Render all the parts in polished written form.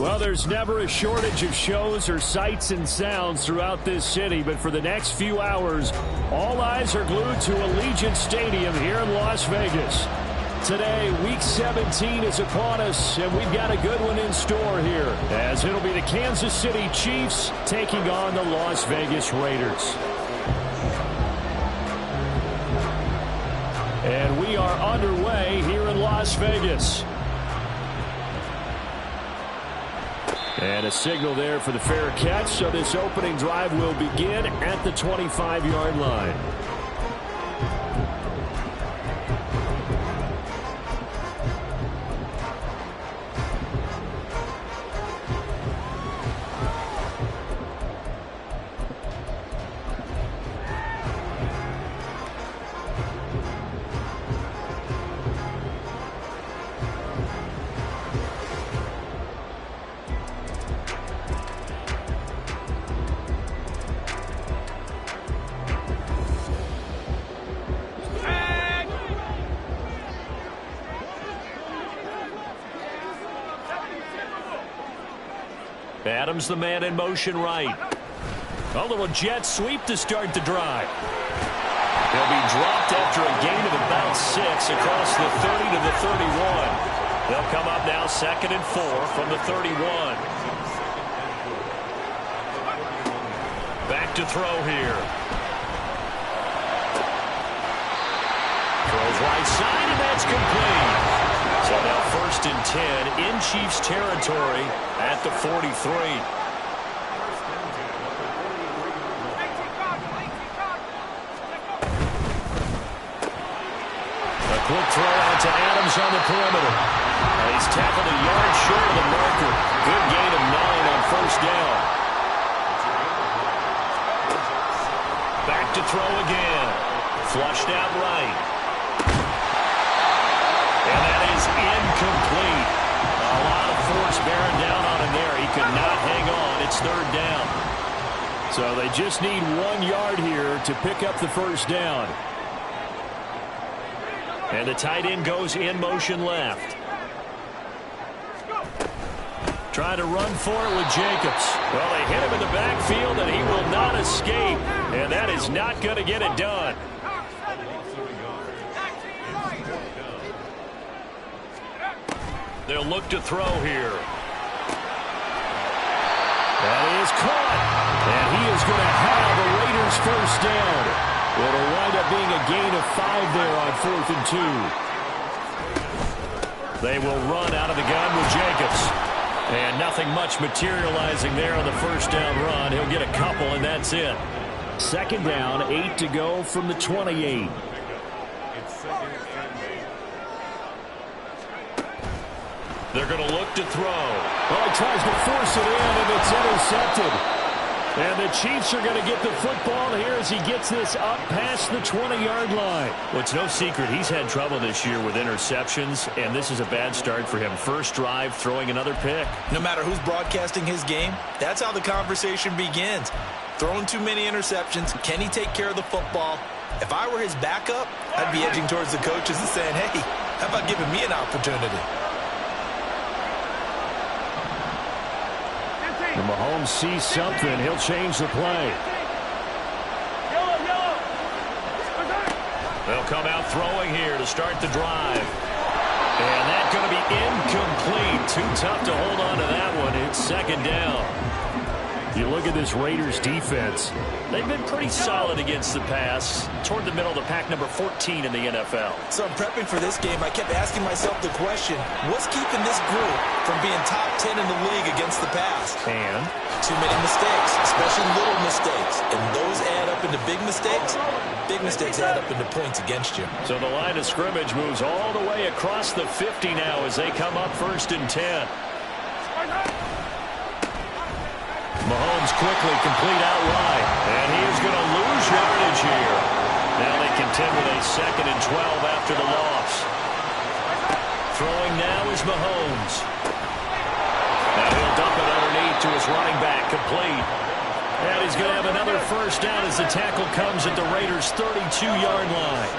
Well, there's never a shortage of shows or sights and sounds throughout this city, but for the next few hours, all eyes are glued to Allegiant Stadium here in Las Vegas. Today, Week 17 is upon us, and we've got a good one in store here, as it'll be the Kansas City Chiefs taking on the Las Vegas Raiders. And we are underway here in Las Vegas. And a signal there for the fair catch, so this opening drive will begin at the 25-yard line. Adams, the man in motion right. A little jet sweep to start the drive. He'll be dropped after a gain of about 6 across the 30 to the 31. They'll come up now 2nd and 4 from the 31. Back to throw here. Throws right side, and that's complete. So now 1st and 10 in Chiefs territory at the 43. A quick throw out to Adams on the perimeter. He's tackled a yard short of the marker. Good gain of 9 on 1st down. Back to throw again. Flushed out right. And that is incomplete. A lot of force bearing down on him there. He could not hang on. It's 3rd down. So they just need 1 yard here to pick up the 1st down. And the tight end goes in motion left. Trying to run for it with Jacobs. Well, they hit him in the backfield, and he will not escape. And that is not going to get it done. They'll look to throw here. That is caught. And he is going to have a Raiders 1st down. It'll wind up being a gain of 5 there on 4th and 2. They will run out of the gun with Jacobs. And nothing much materializing there on the 1st down run. He'll get a couple, and that's it. 2nd down, 8 to go from the 28. They're going to look to throw. Well, he tries to force it in, and it's intercepted. And the Chiefs are going to get the football here as he gets this up past the 20-yard line. Well, it's no secret he's had trouble this year with interceptions, and this is a bad start for him. 1st drive, throwing another pick. No matter who's broadcasting his game, that's how the conversation begins. Throwing too many interceptions. Can he take care of the football? If I were his backup, I'd be edging towards the coaches and saying, hey, how about giving me an opportunity? And Mahomes sees something. He'll change the play. They'll come out throwing here to start the drive. And that's going to be incomplete. Too tough to hold on to that one. It's 2nd down. You look at this Raiders defense. They've been pretty solid against the pass. Toward the middle of the pack, number 14 in the NFL. So I'm prepping for this game. I kept asking myself the question, what's keeping this group from being top 10 in the league against the pass? And? Too many mistakes, especially little mistakes. And those add up into big mistakes. Big mistakes add up into points against you. So the line of scrimmage moves all the way across the 50 now as they come up 1st and 10. Mahomes quickly complete out wide. And he is going to lose yardage here. Now they contend with a 2nd and 12 after the loss. Throwing now is Mahomes. Now he'll dump it underneath to his running back, complete. And he's going to have another 1st down as the tackle comes at the Raiders' 32-yard line.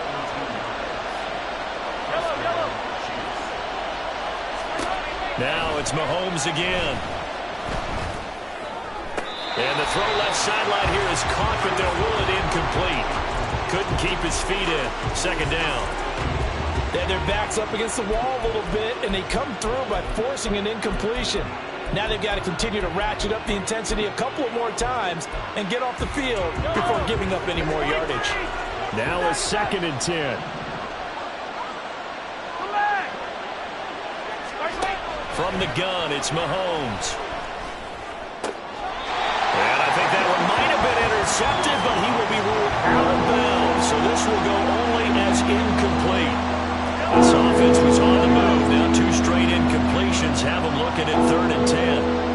Now it's Mahomes again. And the throw left sideline here is caught, but they'll rule it incomplete. Couldn't keep his feet in. Second down. And their back's up against the wall a little bit, and they come through by forcing an incompletion. Now they've got to continue to ratchet up the intensity a couple of more times and get off the field before giving up any more yardage. Now a 2nd and 10. From the gun, it's Mahomes. And I think that one might have been intercepted, but he will be ruled out of bounds. So this will go only as incomplete. This offense was on the move. Now 2 straight incompletions have them looking at 3rd and 10.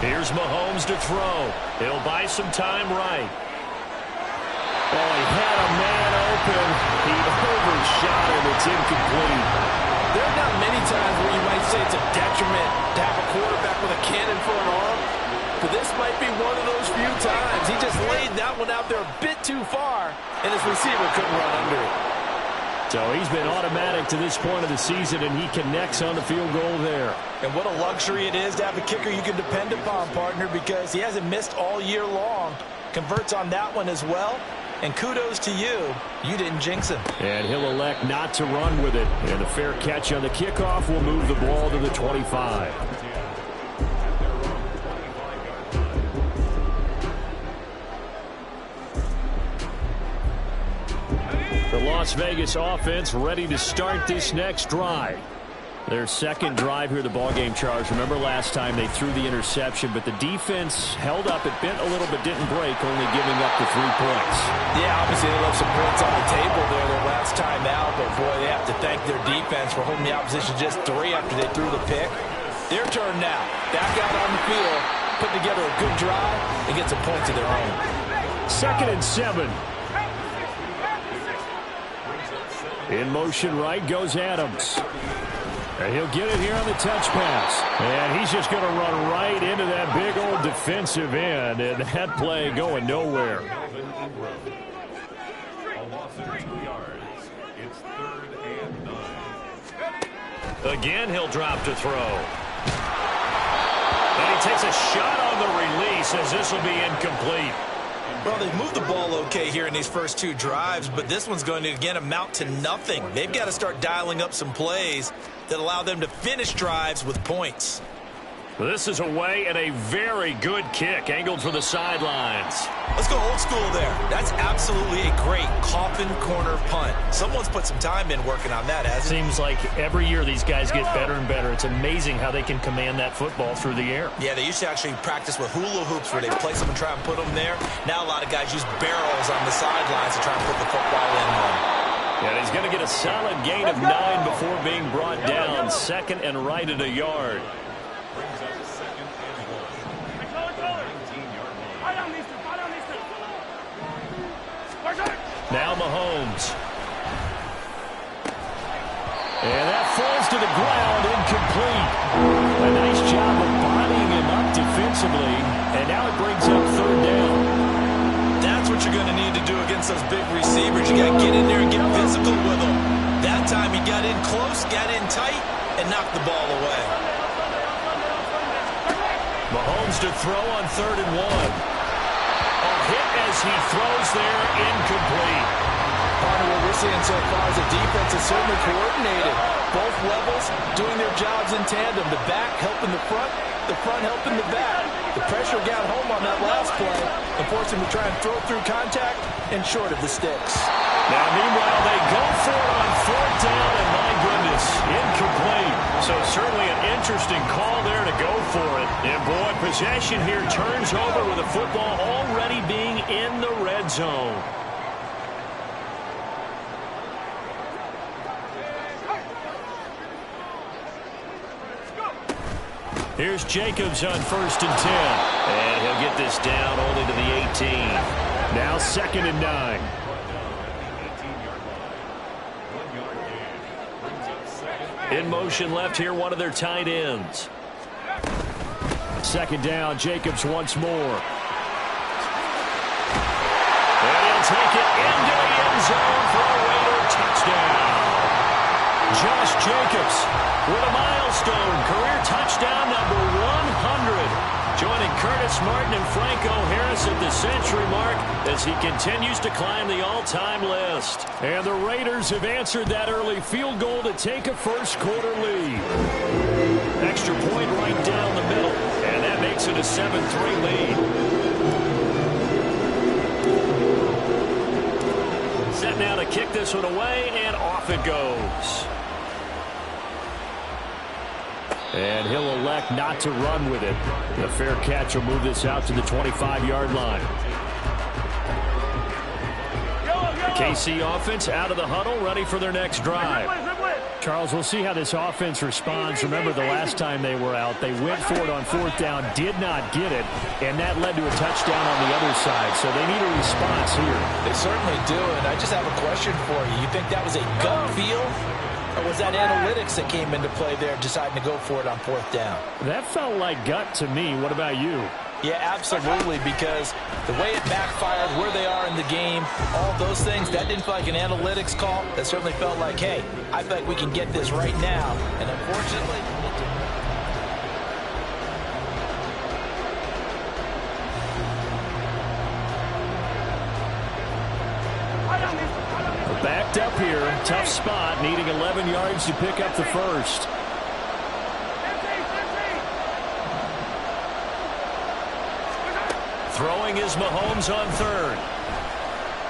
Here's Mahomes to throw. He'll buy some time right. Oh, he had a man open. He overshot him. It's incomplete. There are not many times where you might say it's a detriment to have a quarterback with a cannon for an arm, but this might be one of those few times. He just laid that one out there a bit too far, and his receiver couldn't run under it. So he's been automatic to this point of the season, and he connects on the field goal there. And what a luxury it is to have a kicker you can depend upon, partner, because he hasn't missed all year long. Converts on that one as well. And kudos to you. You didn't jinx him. And he'll elect not to run with it. And a fair catch on the kickoff will move the ball to the 25. The Las Vegas offense ready to start this next drive. Their second drive here, the ballgame, Charles. Remember last time they threw the interception, but the defense held up. It bent a little but didn't break, only giving up the 3 points. Yeah, obviously they left some points on the table there their last time out, but boy, they have to thank their defense for holding the opposition just 3 after they threw the pick. Their turn now. Back out on the field, put together a good drive, and get some points of their own. 2nd and 7. In motion right goes Adams. And he'll get it here on the touch pass. And he's just going to run right into that big old defensive end. And that play going nowhere. Again, he'll drop to throw. And he takes a shot on the release as this will be incomplete. Well, they've moved the ball okay here in these first 2 drives, but this one's going to, again, amount to nothing. They've got to start dialing up some plays that allow them to finish drives with points. This is away and a very good kick, angled for the sidelines. Let's go old school there. That's absolutely a great coffin corner punt. Someone's put some time in working on that, hasn't it? Seems like every year these guys get better and better. It's amazing how they can command that football through the air. Yeah, they used to actually practice with hula hoops where they place them and try and put them there. Now a lot of guys use barrels on the sidelines to try and put the football in one. And he's going to get a solid gain of 9 before being brought down. 2nd and right at a yard. Now Mahomes. And that falls to the ground, incomplete. A nice job of bodying him up defensively. And now it brings up 3rd down. That's what you're going to need to do against those big receivers. You got to get in there and get physical with them. That time he got in close, got in tight, and knocked the ball away. Mahomes to throw on 3rd and 1. Hit as he throws there, incomplete. Part of what we're seeing so far is the defense is certainly coordinated. Both levels doing their jobs in tandem. The back helping the front helping the back. The pressure got home on that last play and forced him to try and throw through contact and short of the sticks. Now, meanwhile, they go for it on 4th down, and my goodness, incomplete. So certainly an interesting call there to go for it. And, boy, possession here turns over with the football already being in the red zone. Here's Jacobs on 1st and 10. And he'll get this down only to the 18. Now 2nd and 9. In motion left here, one of their tight ends. 2nd down, Jacobs once more. into the end zone for a Raider touchdown. Josh Jacobs with a milestone career touchdown number 100. Joining Curtis Martin and Franco Harris at the century mark as he continues to climb the all-time list. And the Raiders have answered that early field goal to take a first-quarter lead. Extra point right down the middle, and that makes it a 7-3 lead. Set now to kick this one away, and off it goes. And he'll elect not to run with it. The fair catch will move this out to the 25-yard line. KC offense out of the huddle, ready for their next drive. Charles, we'll see how this offense responds. Remember, the last time they were out, they went for it on fourth down, did not get it, and that led to a touchdown on the other side. So they need a response here. They certainly do, and I just have a question for you. You think that was a gut feel? Or was that analytics that came into play there, deciding to go for it on fourth down? That felt like gut to me. What about you? Yeah, absolutely, because the way it backfired, where they are in the game, all those things, that didn't feel like an analytics call. That certainly felt like, hey, I feel like we can get this right now. And unfortunately, it didn't. Backed up here, tough spot, needing 11 yards to pick up the first. Throwing is Mahomes on third.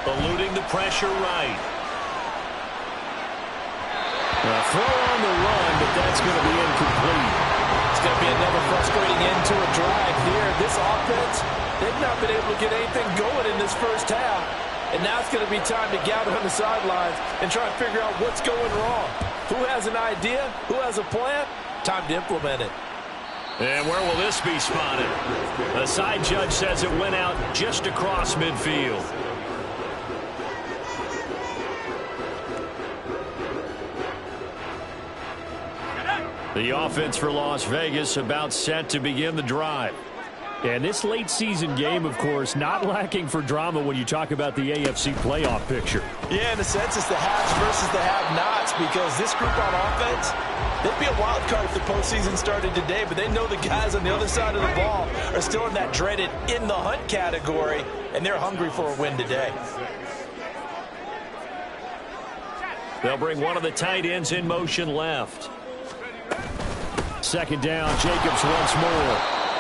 Eluding the pressure right. A throw on the run, but that's going to be incomplete. It's going to be another frustrating end to a drive here. This offense, they've not been able to get anything going in this first half. And now it's going to be time to gather on the sidelines and try and figure out what's going wrong. Who has an idea? Who has a plan? Time to implement it. And where will this be spotted? The side judge says it went out just across midfield. The offense for Las Vegas about set to begin the drive. And this late season game, of course, not lacking for drama when you talk about the AFC playoff picture. Yeah, in a sense, it's the haves versus the have-nots, because this group on offense, they'd be a wild card if the postseason started today, but they know the guys on the other side of the ball are still in that dreaded in the hunt category, and they're hungry for a win today. They'll bring one of the tight ends in motion left. Second down, Jacobs once more.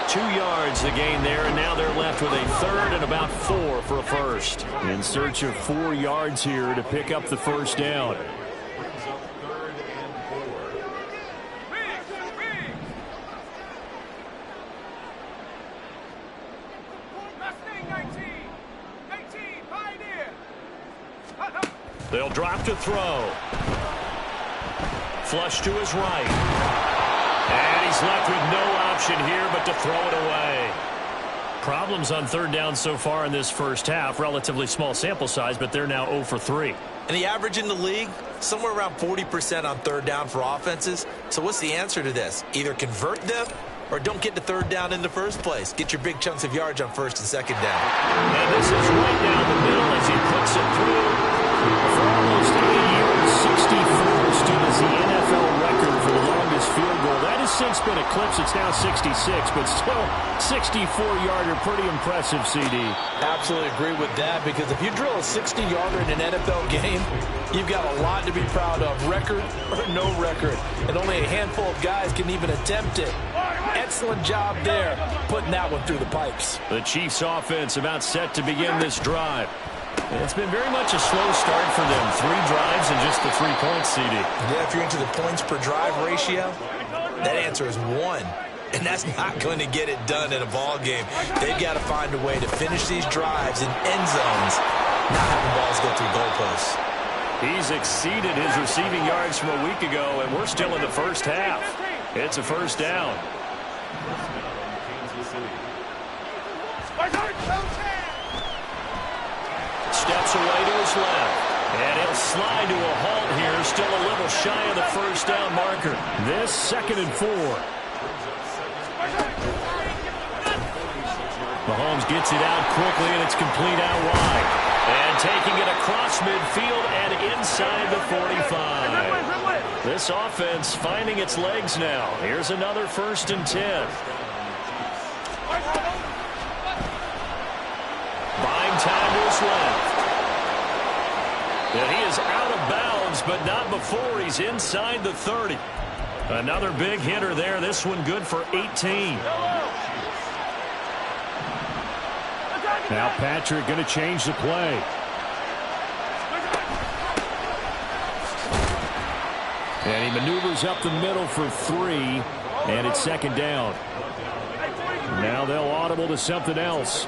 2 yards the gain there, and now they're left with a third and about 4 for a first. In search of 4 yards here to pick up the first down. They'll drop to throw. Flush to his right. And he's left with no option here but to throw it away. Problems on third down so far in this first half. Relatively small sample size, but they're now 0 for 3. And the average in the league, somewhere around 40% on third down for offenses. So what's the answer to this? Either convert them or don't get to third down in the first place. Get your big chunks of yards on first and second down. And this is right down the middle as he puts it through. For almost 80 yards, 61st is the NFL record for the longest field goal. That has since been eclipsed. It's now 66, but still 64-yarder. Pretty impressive, CD. Absolutely agree with that, because if you drill a 60-yarder in an NFL game, you've got a lot to be proud of, record or no record. And only a handful of guys can even attempt it. Excellent job there, putting that one through the pipes. The Chiefs offense about set to begin this drive. And it's been very much a slow start for them. 3 drives and just the 3 points, CD. Yeah, if you're into the points per drive ratio, that answer is 1. And that's not going to get it done in a ball game. They've got to find a way to finish these drives in end zones, not having balls go through goalposts. He's exceeded his receiving yards from a week ago, and we're still in the first half. It's a first down. Steps away to his left. And he'll slide to a halt here. Still a little shy of the first down marker. This 2nd and 4. Mahomes gets it out quickly, and it's complete out wide. And taking it across midfield and inside the 45. This offense finding its legs now. Here's another 1st and 10. Buying time to his left. And he is out of bounds, but not before he's inside the 30. Another big hitter there. This one good for 18. Now Patrick going to change the play. And he maneuvers up the middle for 3. And it's 2nd down. Now they'll audible to something else.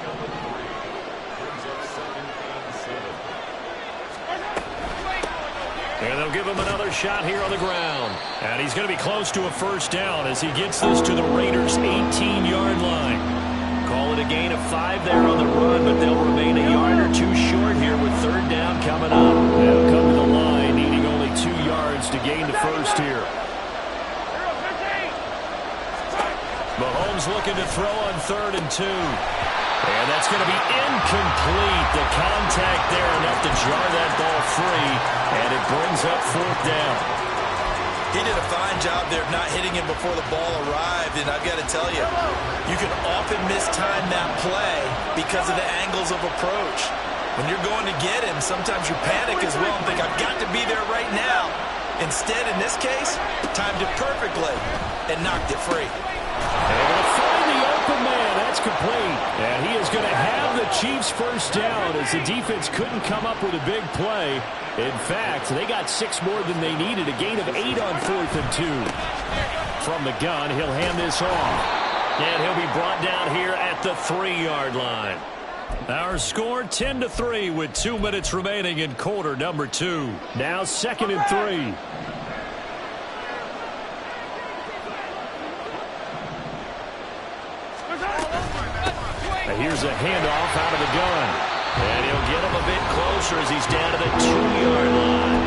And they'll give him another shot here on the ground. And he's going to be close to a 1st down as he gets this to the Raiders' 18-yard line. Call it a gain of 5 there on the run, but they'll remain a yard or 2 short here with 3rd down coming up. They'll come to the line needing only 2 yards to gain the 1st here. Mahomes looking to throw on 3rd and 2. And that's going to be incomplete. The contact there enough to jar that ball free, and it brings up 4th down. He did a fine job there of not hitting him before the ball arrived, and I've got to tell you, you can often mistime that play because of the angles of approach. When you're going to get him, sometimes you panic as well and think, I've got to be there right now. Instead, in this case, timed it perfectly and knocked it free. Able to find the open man. That's complete. And he is going to have the Chiefs' 1st down as the defense couldn't come up with a big play. In fact, they got 6 more than they needed. A gain of 8 on 4th and 2. From the gun, he'll hand this off. And he'll be brought down here at the 3-yard line. Our score 10-3 with 2 minutes remaining in quarter number 2. Now 2nd and 3. Here's a handoff out of the gun. And he'll get him a bit closer as he's down to the 2-yard line.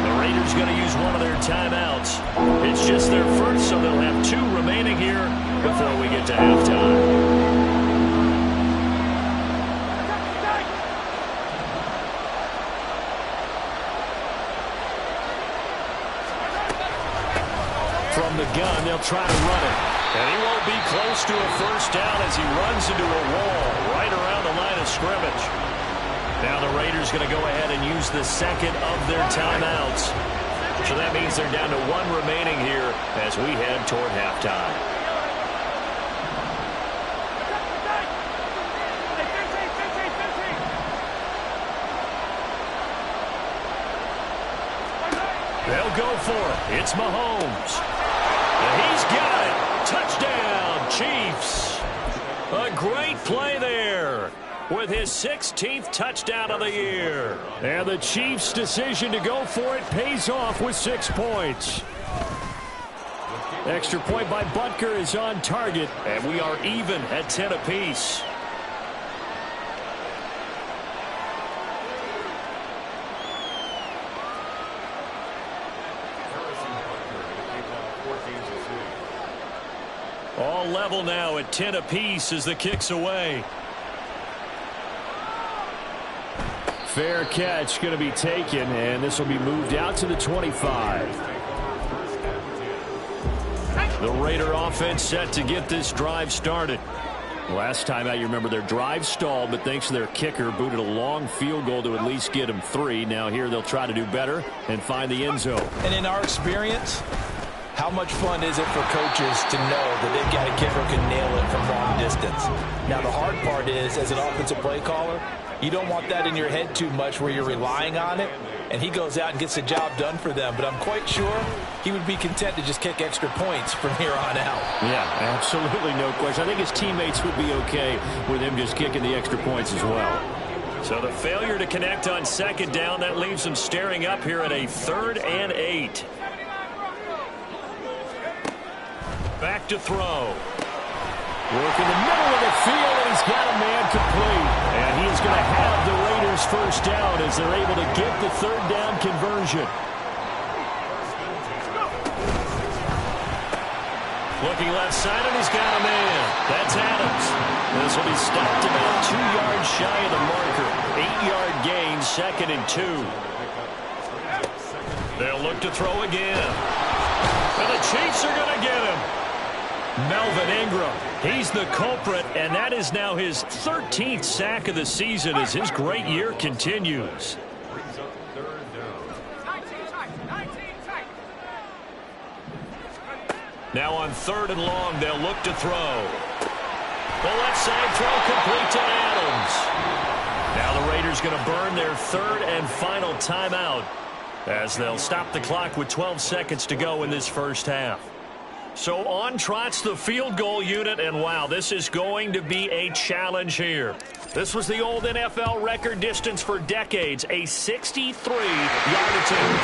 The Raiders going to use one of their timeouts. It's just their 1st, so they'll have 2 remaining here before we get to halftime. From the gun, they'll try to run it. And he won't be close to a 1st down as he runs into a wall right around the line of scrimmage. Now the Raiders going to go ahead and use the 2nd of their timeouts. So that means they're down to 1 remaining here as we head toward halftime. They'll go for it. It's Mahomes. And he's got it. Touchdown, Chiefs. A great play there with his 16th touchdown of the year. And the Chiefs' decision to go for it pays off with 6 points. Extra point by Butker is on target, and we are even at 10 apiece. All level now at 10 apiece as the kick's away. Fair catch going to be taken, and this will be moved out to the 25. The Raider offense set to get this drive started. Last time out, you remember their drive stalled, but thanks to their kicker, booted a long field goal to at least get them 3. Now here they'll try to do better and find the end zone. And in our experience, how much fun is it for coaches to know that they've got a kicker who can nail it from long distance? Now, the hard part is, as an offensive play caller, you don't want that in your head too much where you're relying on it, and he goes out and gets the job done for them. But I'm quite sure he would be content to just kick extra points from here on out. Yeah, absolutely no question. I think his teammates would be okay with him just kicking the extra points as well. So the failure to connect on 2nd down, that leaves them staring up here at a 3rd and 8. Back to throw. Work in the middle of the field, and he's got a man complete. And he is going to have the Raiders' 1st down as they're able to get the 3rd down conversion. Looking left side, and he's got a man. That's Adams. This will be stopped about 2 yards shy of the marker. 8-yard gain, 2nd and 2. They'll look to throw again. And the Chiefs are going to get him. Melvin Ingram, he's the culprit, and that is now his 13th sack of the season as his great year continues. Now on 3rd and long, they'll look to throw. The left side throw complete to Adams. Now the Raiders going to burn their 3rd and final timeout as they'll stop the clock with 12 seconds to go in this first half. So on trots the field goal unit, and wow, this is going to be a challenge here. This was the old NFL record distance for decades, a 63-yard attempt.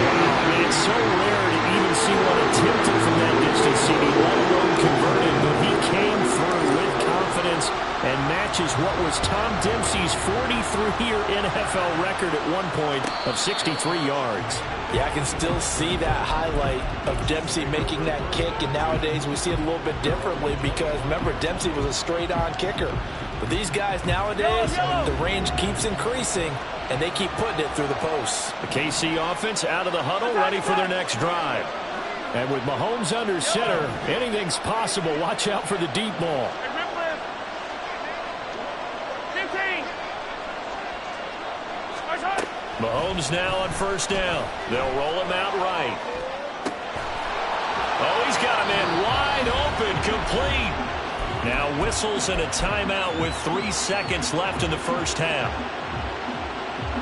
Wow, it's so rare to even see one attempted from that distance, CD, let alone converted, but he came through with confidence and matches what was Tom Dempsey's 43-year NFL record at one point of 63 yards. Yeah, I can still see that highlight of Dempsey making that kick, and nowadays we see it a little bit differently because, remember, Dempsey was a straight-on kicker. But these guys nowadays, the range keeps increasing, and they keep putting it through the posts. The KC offense out of the huddle, ready for their next drive. And with Mahomes under center, anything's possible. Watch out for the deep ball. Mahomes now on 1st down. They'll roll him out right. Oh, he's got him in wide open, complete. Now whistles and a timeout with 3 seconds left in the first half.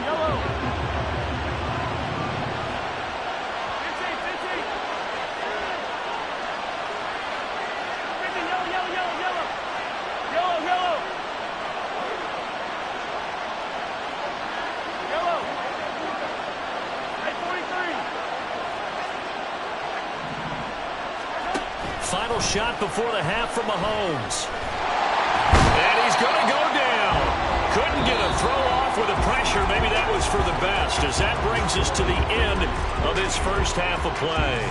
Yellow. 15, yellow, yellow, yellow, yellow. Yellow, yellow. Yellow. 843. Final shot before the half from Mahomes. And he's going to go down. Couldn't get a throw off with the pressure. Maybe that was for the best, as that brings us to the end of this first half of play.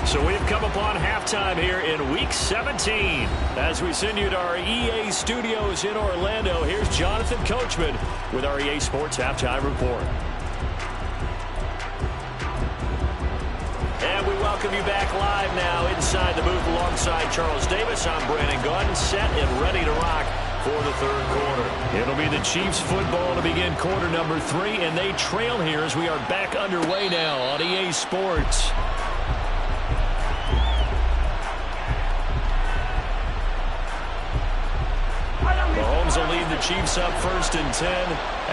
So we've come upon halftime here in Week 17. As we send you to our EA studios in Orlando, here's Jonathan Coachman with our EA Sports Halftime Report. And we welcome you back live now inside the booth alongside Charles Davis. I'm Brandon Gaudin, set and ready to rock for the 3rd quarter. It'll be the Chiefs football to begin quarter number 3, and they trail here as we are back underway now on EA Sports. Mahomes will lead the Chiefs up 1st and 10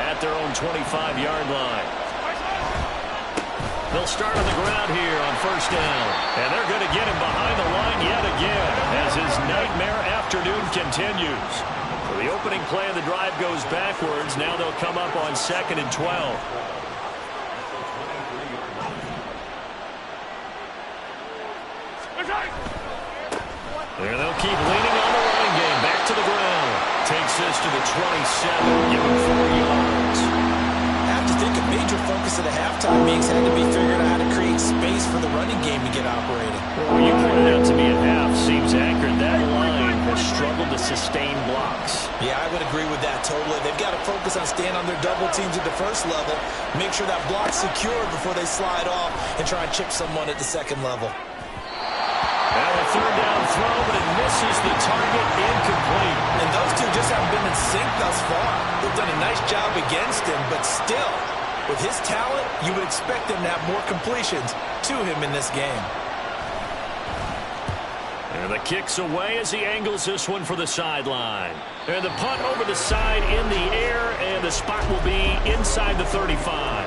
at their own 25-yard line. They'll start on the ground here on 1st down. And they're going to get him behind the line yet again as his nightmare afternoon continues. So the opening play of the drive goes backwards. Now they'll come up on 2nd and 12. There they'll keep leaning on the running game. Back to the ground. Takes this to the 27. Give him 4 yards. I have to think a major focus of the halftime meetings had to be figuring out how to create space for the running game to get operating. Well, you pointed out to me at half, seems accurate. That line has struggled to sustain blocks. Yeah, I would agree with that totally. They've got to focus on staying on their double teams at the first level, make sure that block's secure before they slide off and try and chip someone at the 2nd level. Now a 3rd down throw, but it misses the target, incomplete. And those two just haven't been in sync thus far. They've done a nice job against him, but still, with his talent, you would expect him to have more completions to him in this game. And the kick's away as he angles this one for the sideline. And the punt over the side in the air, and the spot will be inside the 35.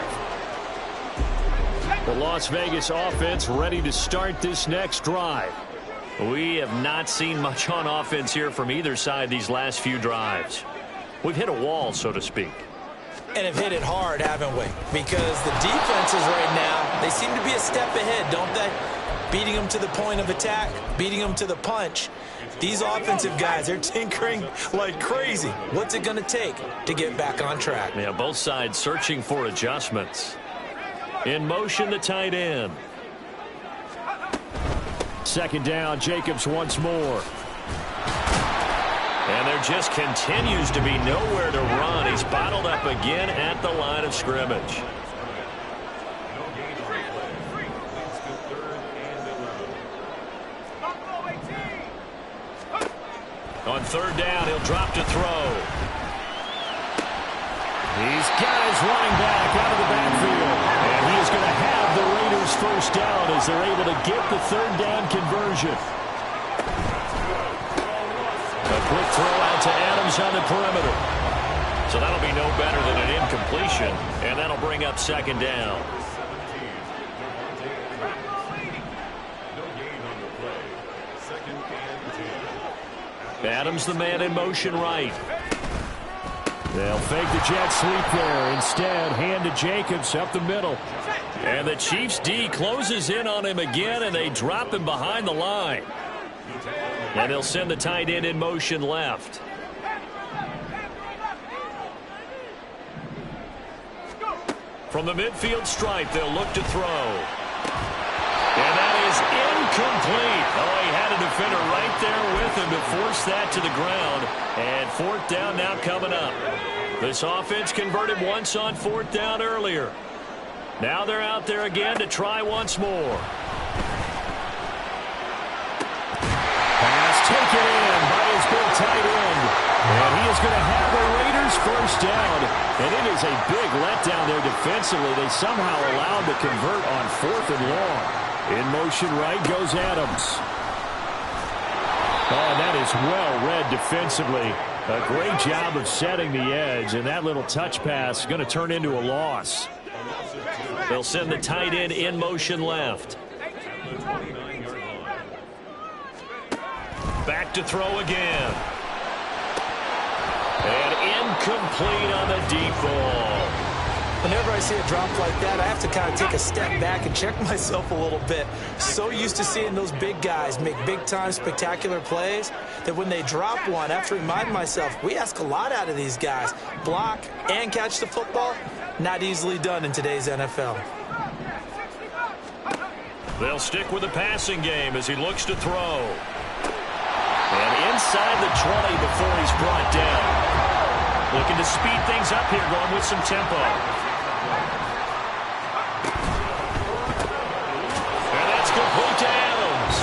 The Las Vegas offense ready to start this next drive. We have not seen much on offense here from either side these last few drives. We've hit a wall, so to speak. And have hit it hard, haven't we? Because the defenses right now, they seem to be a step ahead, don't they? Beating them to the point of attack, beating them to the punch. These offensive guys, they're tinkering like crazy. What's it going to take to get back on track? Yeah, both sides searching for adjustments. In motion, the tight end. 2nd down, Jacobs once more. And there just continues to be nowhere to run. He's bottled up again at the line of scrimmage. On third down, he'll drop to throw. He's got his running back out of the backfield. And he is going to have the Raiders first down as they're able to get the third down conversion. A quick throw out to Adams on the perimeter. So that'll be no better than an incompletion. And that'll bring up second down. Adams the man in motion right. They'll fake the jet sweep there. Instead, hand to Jacobs up the middle. And the Chiefs D closes in on him again, and they drop him behind the line. And they'll send the tight end in motion left. From the midfield stripe, they'll look to throw. And that is incomplete. Oh, he had a defender right there with him to force that to the ground. And fourth down now coming up. This offense converted once on fourth down earlier. Now they're out there again to try once more. Pass taken in by his big tight end. And he is going to have the Raiders first down. And it is a big letdown there defensively. They somehow allowed to convert on fourth and long. In motion right goes Adams. Oh, that is well read defensively. A great job of setting the edge, and that little touch pass is going to turn into a loss. They'll send the tight end in motion left. Back to throw again. And incomplete on the deep ball. Whenever I see a drop like that, I have to kind of take a step back and check myself a little bit. So used to seeing those big guys make big-time spectacular plays that when they drop one, I have to remind myself, we ask a lot out of these guys. Block and catch the football, not easily done in today's NFL. They'll stick with the passing game as he looks to throw. And inside the 20 before he's brought down. Looking to speed things up here, going with some tempo. And that's complete to Adams.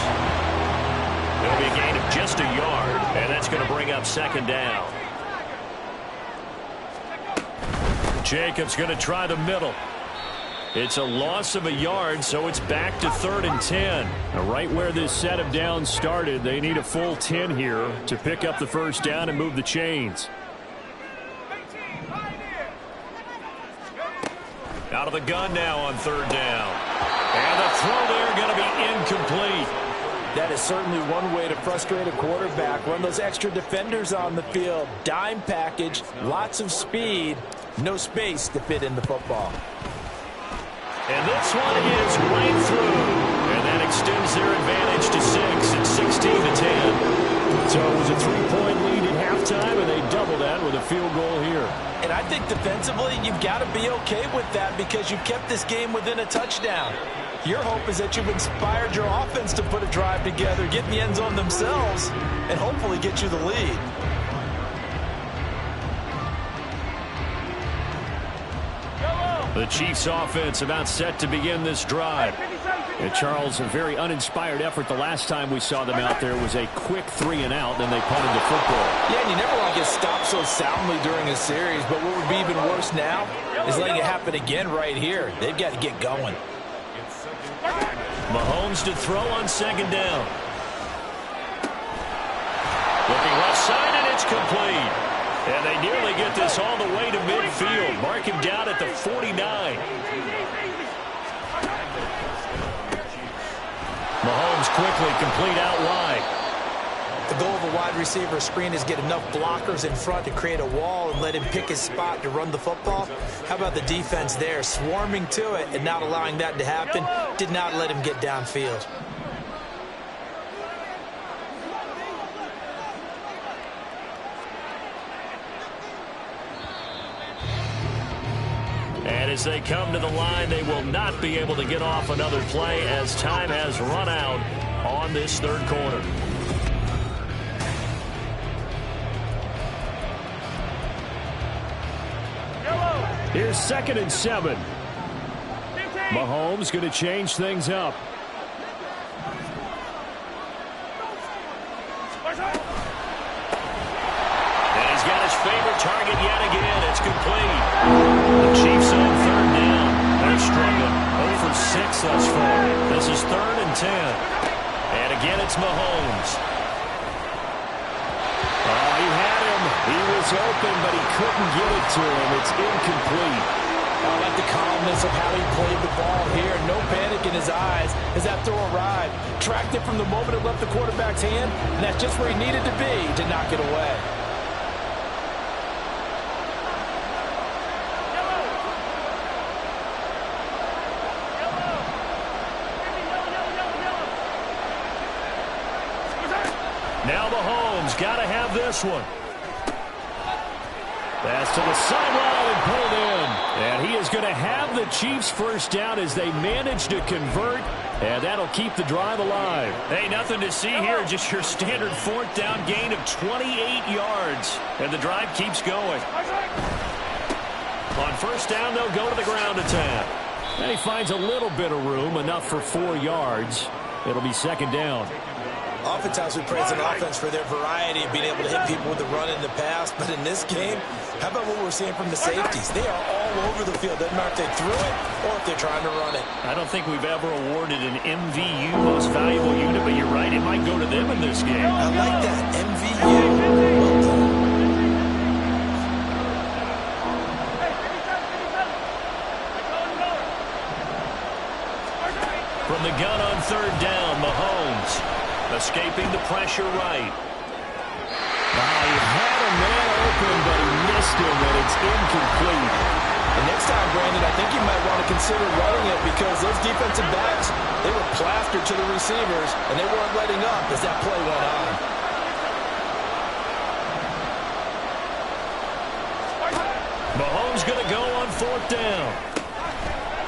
There'll be a gain of just a yard, and that's going to bring up second down. Jacobs going to try the middle. It's a loss of a yard, so it's back to 3rd and 10. Now, right where this set of downs started, they need a full 10 here to pick up the first down and move the chains. Out of the gun now on 3rd down. And the throw there going to be incomplete. That is certainly one way to frustrate a quarterback. Run those extra defenders on the field. Dime package, lots of speed, no space to fit in the football. And this one is right through. And that extends their advantage to 6. It's 16-10. So it was a 3-point lead at halftime, and they double that with a field goal here. And I think defensively, you've got to be okay with that because you've kept this game within a touchdown. Your hope is that you've inspired your offense to put a drive together, get in the end zone themselves, and hopefully get you the lead. The Chiefs offense about set to begin this drive. And Charles, a very uninspired effort the last time we saw them out there was a quick 3-and-out, then they punted the football. Yeah, and you never want to get stopped so soundly during a series, but what would be even worse now is letting it happen again right here. They've got to get going. Mahomes to throw on 2nd down. Looking left side, and it's complete. And they nearly get this all the way to midfield. Mark him down at the 49. Mahomes quickly complete out wide. The goal of a wide receiver screen is get enough blockers in front to create a wall and let him pick his spot to run the football. How about the defense there? Swarming to it and not allowing that to happen. Did not let him get downfield. And as they come to the line, they will not be able to get off another play as time has run out on this 3rd quarter. Here's 2nd and 7. Mahomes going to change things up. And he's got his favorite target yet again. It's complete. The Chiefs on 3rd down. They're struggling. 0 for 6 thus far. This is 3rd and 10. And again, it's Mahomes. Oh, he had him. He was open, but he couldn't get it to him. It's incomplete. I like the calmness of how he played the ball here. No panic in his eyes as that throw arrived. Tracked it from the moment it left the quarterback's hand, and that's just where he needed to be to knock it away. Now Mahomes got to have this one. Pass to the sideline and pulled in. And he is going to have the Chiefs first down as they manage to convert. And that'll keep the drive alive. Hey, nothing to see here. Just your standard 4th down gain of 28 yards. And the drive keeps going. On 1st down, they'll go to the ground attack. And he finds a little bit of room, enough for 4 yards. It'll be 2nd down. Oftentimes we praise an offense for their variety of being able to hit people with the run in the pass. But in this game, how about what we're seeing from the safeties? They are all over the field. Doesn't matter if they threw it or if they're trying to run it. I don't think we've ever awarded an MVU, most valuable unit, but you're right. It might go to them in this game. I like that. MVU. Well done. From the gun on 3rd down, Mahomes escaping the pressure right. He had a man open, but he missed him, and it's incomplete. And next time, Brandon, I think you might want to consider running it because those defensive backs, they were plastered to the receivers, and they weren't letting up as that play went on. Mahomes going to go on 4th down.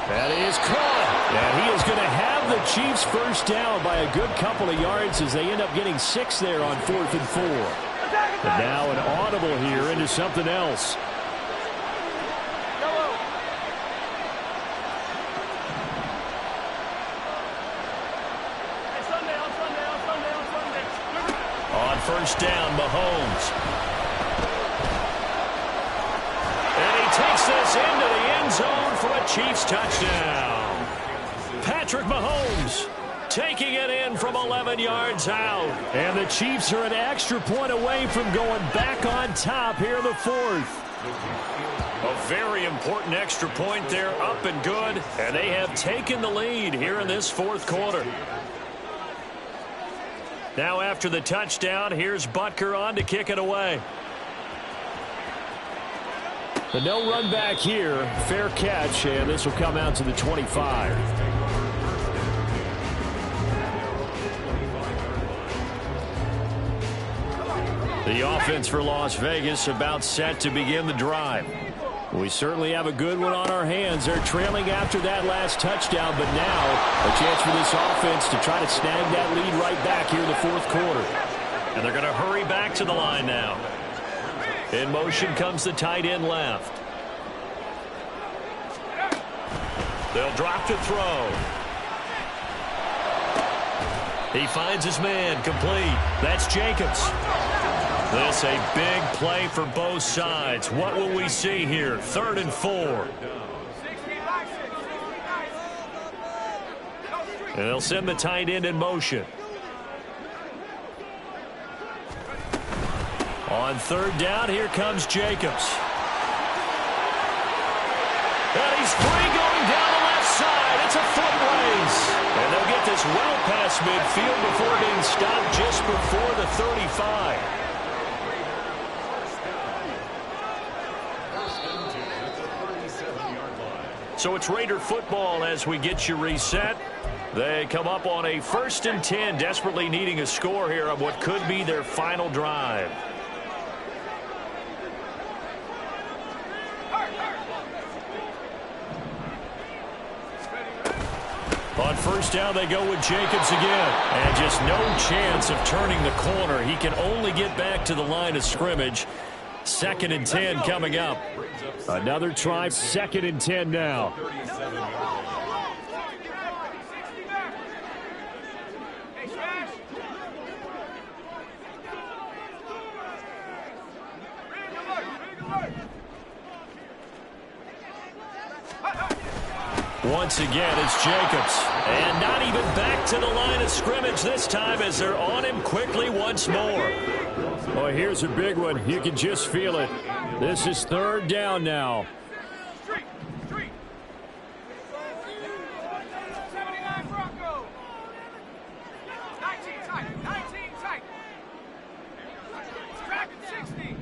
That is caught. And he is going to have the Chiefs first down by a good couple of yards as they end up getting 6 there on 4th and 4. And now an audible here into something else. On 1st down, Mahomes. And he takes this into the end zone for a Chiefs touchdown. Patrick Mahomes taking it in from 11 yards out. And the Chiefs are an extra point away from going back on top here in the 4th. A very important extra point there, up and good. And they have taken the lead here in this 4th quarter. Now after the touchdown, here's Butker on to kick it away. The no run back here, fair catch, and this will come out to the 25. The offense for Las Vegas about set to begin the drive. We certainly have a good one on our hands. They're trailing after that last touchdown, but now a chance for this offense to try to snag that lead right back here in the 4th quarter. And they're going to hurry back to the line now. In motion comes the tight end left. They'll drop to throw. He finds his man, complete. That's Jacobs. This a big play for both sides. What will we see here? 3rd and 4. And they'll send the tight end in motion. On 3rd down, here comes Jacobs. And he's free going down the left side. It's a foot race. And they'll get this well past midfield before being stopped just before the 35. So it's Raider football as we get you reset. They come up on a 1st and 10, desperately needing a score here on what could be their final drive. On 1st down, they go with Jacobs again. And just no chance of turning the corner. He can only get back to the line of scrimmage. 2nd and 10 coming up. Another try, 2nd and 10 now. Once again, it's Jacobs. And not even back to the line of scrimmage this time as they're on him quickly once more. Well, here's a big one. You can just feel it. This is 3rd down now. Street. 79 Bronco. 19 tight. Tracking 60.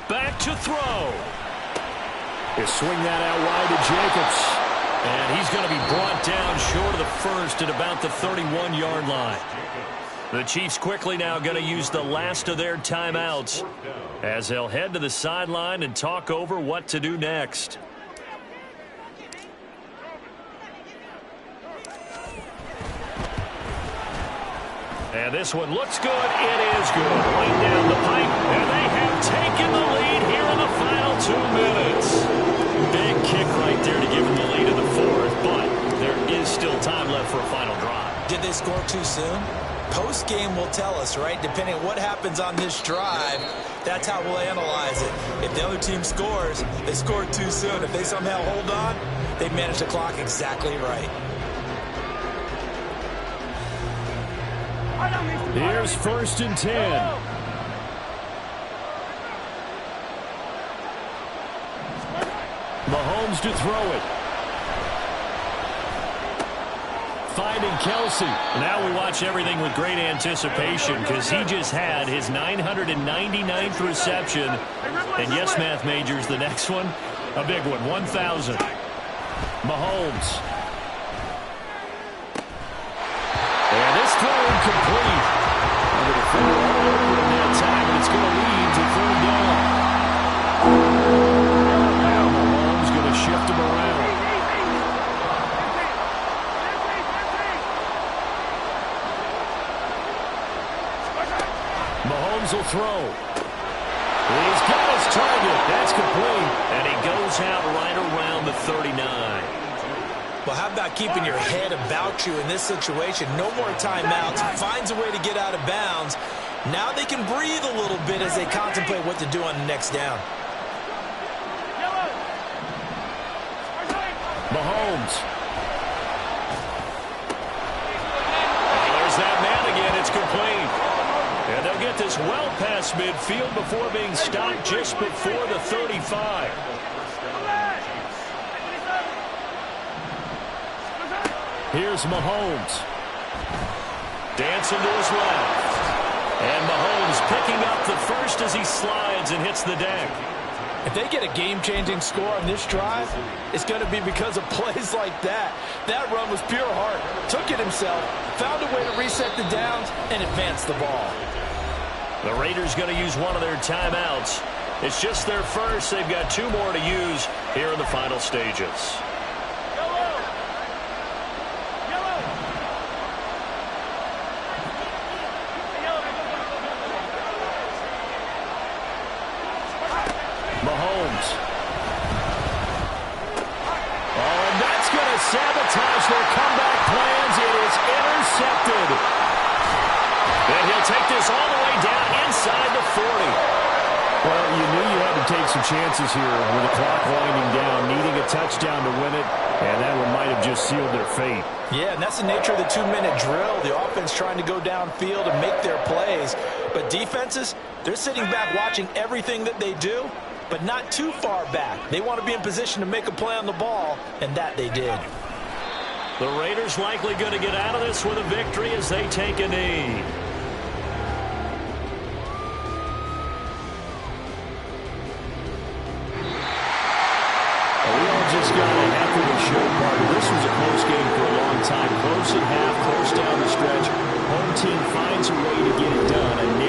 Back to throw. They swing that out wide to Jacobs. And he's going to be brought down short of the first at about the 31-yard line. The Chiefs quickly now going to use the last of their timeouts as they'll head to the sideline and talk over what to do next. And this one looks good. It is good. Right down the pipe. And they have taken the lead here in the final 2 minutes. Big kick right there to give them the lead in the 4th, but there is still time left for a final drive. Did they score too soon? Post-game will tell us, right? Depending on what happens on this drive, that's how we'll analyze it. If the other team scores, they scored too soon. If they somehow hold on, they managed the clock exactly right. Here's 1st and 10. Mahomes to throw it. Finding Kelsey. Now we watch everything with great anticipation because he just had his 999th reception. And yes, math majors, the next one, a big one, 1,000. Mahomes. And this throw incomplete. And the defender all over in that time, and it's going to lead to 3rd down. Now Mahomes going to shift him around. Mahomes will throw. He's got his target. That's complete. And he goes out right around the 39. Well, how about keeping your head about you in this situation? No more timeouts. Finds a way to get out of bounds. Now they can breathe a little bit as they contemplate what to do on the next down. Mahomes. There's that man again. It's complete. And they'll get this well past midfield before being stopped just before the 35. Here's Mahomes. Dancing to his left. And Mahomes picking up the first as he slides and hits the deck. If they get a game-changing score on this drive, it's going to be because of plays like that. That run was pure heart. Took it himself, found a way to reset the downs, and advance the ball. The Raiders going to use one of their timeouts. It's just their first. They've got 2 more to use here in the final stages. Mahomes. Oh, and that's going to sabotage their comeback plans. It is intercepted. And he'll take this all the way down inside the 40. Well, you knew you had to take some chances here with the clock winding down, needing a touchdown to win it, and that one might have just sealed their fate. Yeah, and that's the nature of the 2-minute drill. The offense trying to go downfield and make their plays. But defenses, they're sitting back watching everything that they do, but not too far back. They want to be in position to make a play on the ball, and that they did. The Raiders likely going to get out of this with a victory as they take a knee. Just got a half of the show part. This was a close game for a long time. Close at half, close down the stretch. Home team finds a way to get it done.